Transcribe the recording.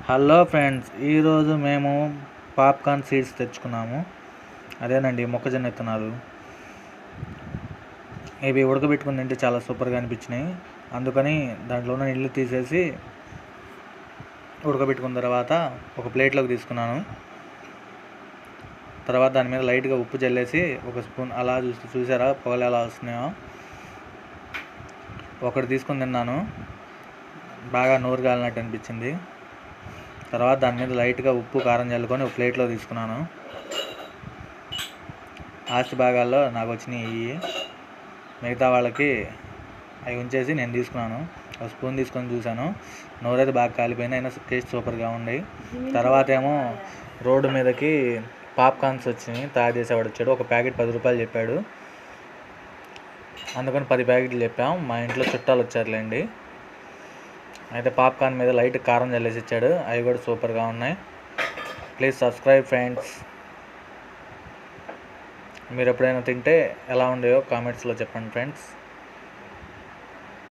Hello friends, ఈరోజు మేము popcorn seeds తెచ్చుకున్నాము. అదేనండి మొక్కజొన్న విత్తనాలు. ఇవి ఉడకబెట్టుకుని తింటే చాలా సూపర్గా అనిపించినాయి. అందుకని దాంట్లో ఉన్న నీళ్ళు తీసేసి ఉడకబెట్టుకున్న తర్వాత ఒక ప్లేట్లోకి తీసుకున్నాను. తర్వాత దాని మీద లైట్గా ఉప్పు చల్లేసి ఒక స్పూన్ అలా చూసారా పొగలు ఎలా వస్తున్నాయో. ఒకటి తీసుకొని తిన్నాను, బాగా నోరు గాలినట్టు అనిపించింది. తర్వాత దాని మీద లైట్గా ఉప్పు కారం చల్లుకొని ఒక ప్లేట్లో తీసుకున్నాను. ఆస్తి భాగాల్లో నాకు వచ్చినాయి, మిగతా వాళ్ళకి అవి ఉంచేసి నేను తీసుకున్నాను. ఒక స్పూన్ తీసుకొని చూశాను, నోరైతే బాగా కాలిపోయింది, అయినా టేస్ట్ సూపర్గా ఉంది. తర్వాత ఏమో రోడ్డు మీదకి పాప్కార్న్స్ వచ్చినాయి, తయారు చేసేవాడు వచ్చాడు. ఒక ప్యాకెట్ 10 రూపాయలు చెప్పాడు, అందుకని 10 ప్యాకెట్లు చెప్పాం. మా ఇంట్లో చుట్టాలు వచ్చారులేండి. అయితే పాప్కార్న్ మీద లైట్ కారం చల్లేసి ఇచ్చాడు, అవి కూడా సూపర్గా ఉన్నాయి. Please subscribe friends. మీరు ఎప్పుడైనా తింటే ఎలా ఉండేవో కామెంట్స్లో చెప్పండి ఫ్రెండ్స్.